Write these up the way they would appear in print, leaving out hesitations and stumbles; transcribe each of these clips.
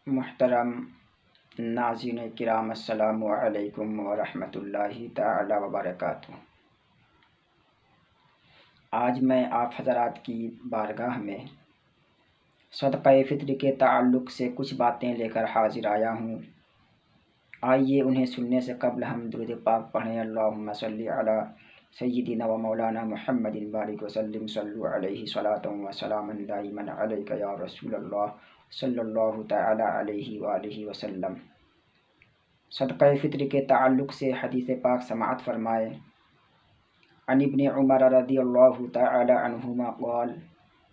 محترم ناظرین کرام، السلام علیکم ورحمۃ اللہ تعالی وبرکاتہ۔ آج میں آپ حضرات کی بارگاہ میں صدقہ فطر کے تعلق سے کچھ باتیں لے کر حاضر آیا ہوں۔ آئیے انہیں سننے سے قبل ہم درود پاک پڑھیں۔ اللہم صلی علی سیدنا و مولانا محمد بارک وسلم، صلو علیہ صلاۃ و سلاما دائما علیک یا رسول اللہ صلی اللہ تعالی علیہ وآلہ وسلم۔ صدقہ فطر کے تعلق سے حدیث پاک سماعت فرمائے۔ عن ابن عمر رضی اللہ تعالی عنہما قال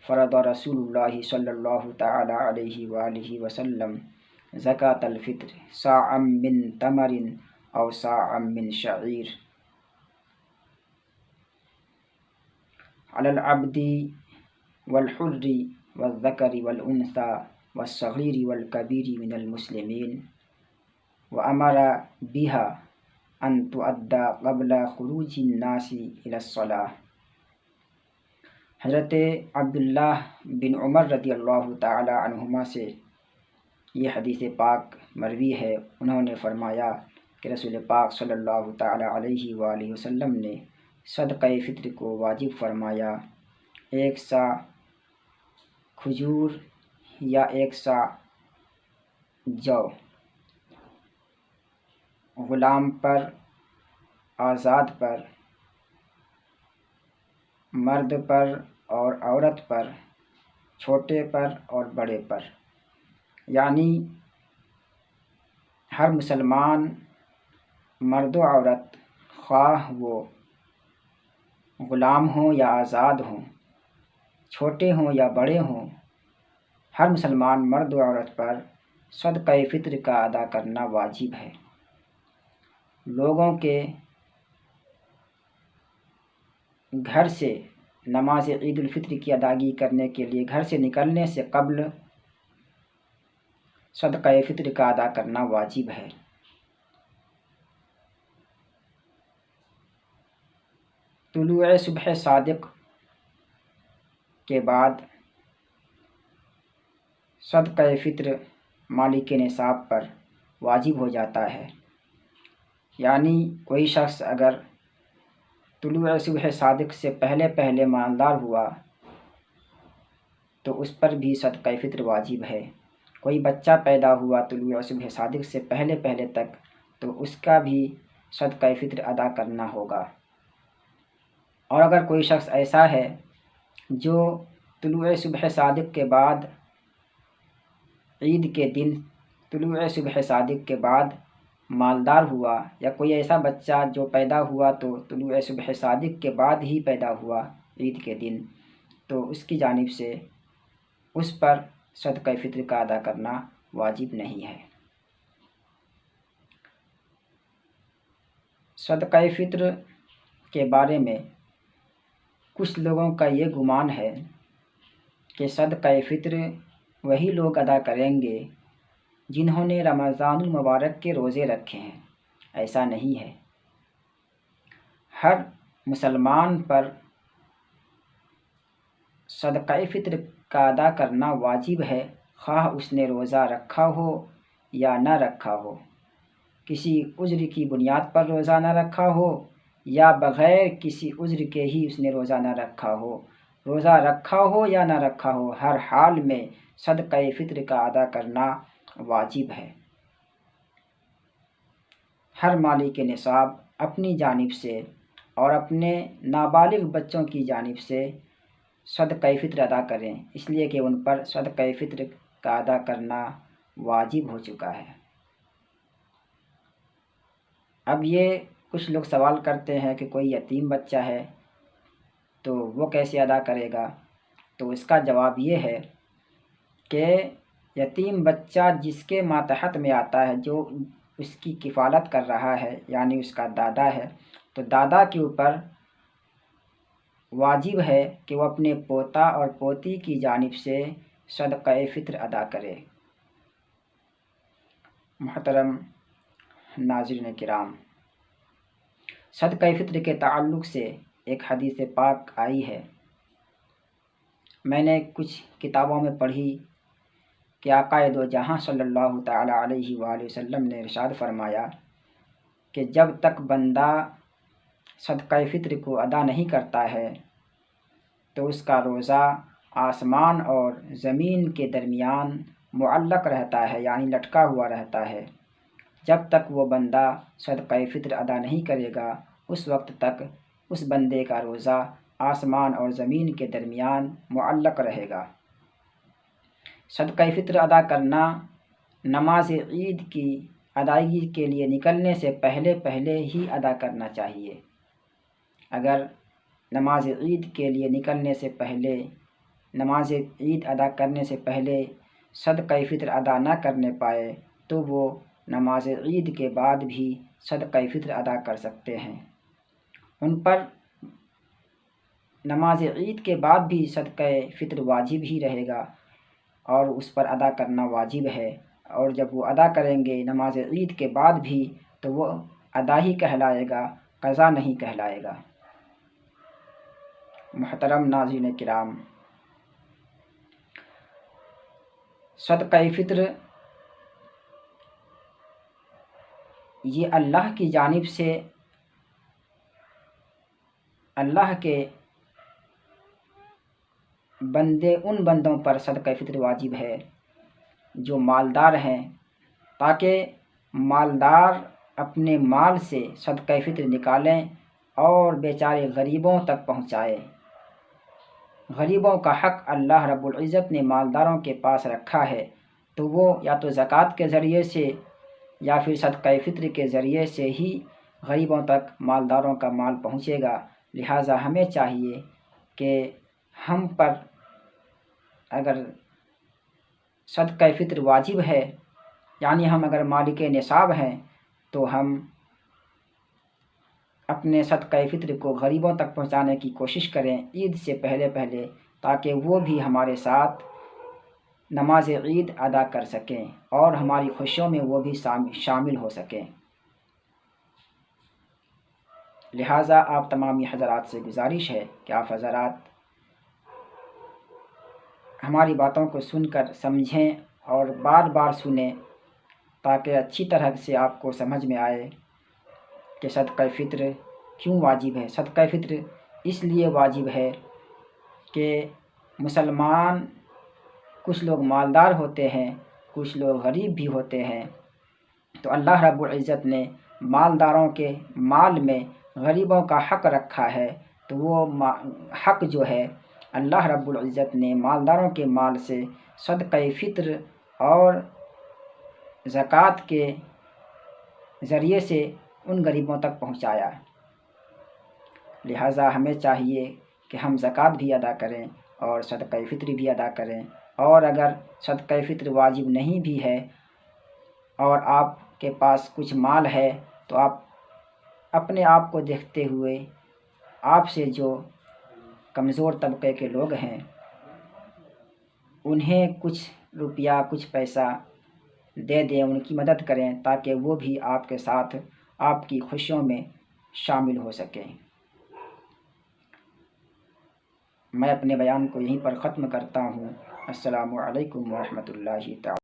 فرض رسول اللہ صلی اللہ تعالی علیہ وآلہ وسلم زکاة الفطر صاعا من تمر او صاعا من شعیر علی العبد والحر والذکر والانثى والصغیر والکبیر من المسلمین، وامر بها ان تؤدى قبل خروج الناس الى الصلاة۔ حضرت عبداللہ بن عمر رضی اللہ تعالی عنہما سے یہ حدیث پاک مروی ہے۔ انہوں نے فرمایا کہ رسول پاک صلی اللہ تعالی علیہ وآلہ وسلم نے صدقہ فطر کو واجب فرمایا۔ 1 سا کھجور یا 1 سا جو غلام پر، آزاد پر، مرد پر اور عورت پر، چھوٹے پر اور بڑے پر، یعنی ہر مسلمان مرد و عورت، خواہ وہ غلام ہوں یا آزاد ہوں، چھوٹے ہوں یا بڑے ہوں، ہر مسلمان مرد و عورت پر صدقہ فطر کا ادا کرنا واجب ہے۔ لوگوں کے گھر سے نماز عید الفطر کی ادائیگی کرنے کے لیے گھر سے نکلنے سے قبل صدقہ فطر کا ادا کرنا واجب ہے۔ طلوع صبح صادق کے بعد صدقہ فطر مالک نصاب پر واجب ہو جاتا ہے، یعنی کوئی شخص اگر طلوع صبح صادق سے پہلے مالدار ہوا تو اس پر بھی صدقہ فطر واجب ہے۔ کوئی بچہ پیدا ہوا طلوع صبح صادق سے پہلے تک تو اس کا بھی صدقہ فطر ادا کرنا ہوگا۔ اور اگر کوئی شخص ایسا ہے جو طلوع صبح صادق کے بعد عید کے دن طلوع صبح صادق کے بعد مالدار ہوا، یا کوئی ایسا بچہ جو پیدا ہوا تو طلوع صبح صادق کے بعد ہی پیدا ہوا عید کے دن، تو اس کی جانب سے اس پر صدقہ فطر کا ادا کرنا واجب نہیں ہے۔ صدقہ فطر کے بارے میں کچھ لوگوں کا یہ گمان ہے کہ صدقہ فطر وہی لوگ ادا کریں گے جنہوں نے رمضان المبارک کے روزے رکھے ہیں۔ ایسا نہیں ہے، ہر مسلمان پر صدقہ فطر کا ادا کرنا واجب ہے، خواہ اس نے روزہ رکھا ہو یا نہ رکھا ہو، کسی عذر کی بنیاد پر روزہ نہ رکھا ہو یا بغیر کسی عذر کے ہی اس نے روزہ نہ رکھا ہو، روزہ رکھا ہو یا نہ رکھا ہو، ہر حال میں صدقہ فطر کا ادا کرنا واجب ہے۔ ہر مالک نصاب اپنی جانب سے اور اپنے نابالغ بچوں کی جانب سے صدقہ فطر ادا کریں، اس لیے کہ ان پر صدقہ فطر کا ادا کرنا واجب ہو چکا ہے۔ اب یہ کچھ لوگ سوال کرتے ہیں کہ کوئی یتیم بچہ ہے تو وہ کیسے ادا کرے گا؟ تو اس کا جواب یہ ہے کہ یتیم بچہ جس کے ماتحت میں آتا ہے، جو اس کی کفالت کر رہا ہے، یعنی اس کا دادا ہے، تو دادا کے اوپر واجب ہے کہ وہ اپنے پوتا اور پوتی کی جانب سے صدقہ فطر ادا کرے۔ محترم ناظرین کرام، صدقہ فطر کے تعلق سے ایک حدیث پاک آئی ہے، میں نے کچھ کتابوں میں پڑھی کہ آقا دو جہاں صلی اللہ تعالیٰ علیہ وآلہ وسلم نے ارشاد فرمایا کہ جب تک بندہ صدقہ فطر کو ادا نہیں کرتا ہے تو اس کا روزہ آسمان اور زمین کے درمیان معلق رہتا ہے، یعنی لٹکا ہوا رہتا ہے۔ جب تک وہ بندہ صدقہ فطر ادا نہیں کرے گا اس وقت تک اس بندے کا روزہ آسمان اور زمین کے درمیان معلق رہے گا۔ صدقہ فطر ادا کرنا نماز عید کی ادائیگی کے لیے نکلنے سے پہلے ہی ادا کرنا چاہیے۔ اگر نماز عید کے لیے نکلنے سے پہلے، نماز عید ادا کرنے سے پہلے صدقہ فطر ادا نہ کرنے پائے تو وہ نماز عید کے بعد بھی صدقہ فطر ادا کر سکتے ہیں۔ ان پر نماز عید کے بعد بھی صدقہ فطر واجب ہی رہے گا اور اس پر ادا کرنا واجب ہے، اور جب وہ ادا کریں گے نماز عید کے بعد بھی تو وہ ادا ہی کہلائے گا، قضا نہیں کہلائے گا۔ محترم ناظرین کرام، صدقہ فطر یہ اللہ کی جانب سے اللہ کے بندے، ان بندوں پر صدقہ فطر واجب ہے جو مالدار ہیں، تاکہ مالدار اپنے مال سے صدقہ فطر نکالیں اور بیچارے غریبوں تک پہنچائے۔ غریبوں کا حق اللہ رب العزت نے مالداروں کے پاس رکھا ہے، تو وہ یا تو زکوٰۃ کے ذریعے سے یا پھر صدقہ فطر کے ذریعے سے ہی غریبوں تک مالداروں کا مال پہنچے گا۔ لہٰذا ہمیں چاہیے کہ ہم پر اگر صدقہ فطر واجب ہے، یعنی ہم اگر مالک نصاب ہیں، تو ہم اپنے صدقہ فطر کو غریبوں تک پہنچانے کی کوشش کریں عید سے پہلے، تاکہ وہ بھی ہمارے ساتھ نماز عید ادا کر سکیں اور ہماری خوشیوں میں وہ بھی شامل ہو سکیں۔ لہٰذا آپ تمامی حضرات سے گزارش ہے کہ آپ حضرات ہماری باتوں کو سن کر سمجھیں اور بار بار سنیں، تاکہ اچھی طرح سے آپ کو سمجھ میں آئے کہ صدقہ فطر کیوں واجب ہے۔ صدقہ فطر اس لیے واجب ہے کہ مسلمان کچھ لوگ مالدار ہوتے ہیں، کچھ لوگ غریب بھی ہوتے ہیں، تو اللہ رب العزت نے مالداروں کے مال میں غریبوں کا حق رکھا ہے، تو وہ حق جو ہے اللہ رب العزت نے مالداروں کے مال سے صدقہ فطر اور زکوٰۃ کے ذریعے سے ان غریبوں تک پہنچایا۔ لہٰذا ہمیں چاہیے کہ ہم زکوٰۃ بھی ادا کریں اور صدقہ فطر بھی ادا کریں، اور اگر صدقہ فطر واجب نہیں بھی ہے اور آپ کے پاس کچھ مال ہے تو آپ اپنے آپ کو دیکھتے ہوئے آپ سے جو کمزور طبقے کے لوگ ہیں انہیں کچھ روپیہ، کچھ پیسہ دے دیں، ان کی مدد کریں، تاکہ وہ بھی آپ کے ساتھ آپ کی خوشیوں میں شامل ہو سکیں۔ میں اپنے بیان کو یہیں پر ختم کرتا ہوں۔ السلام علیکم ورحمۃ اللہ تعالی۔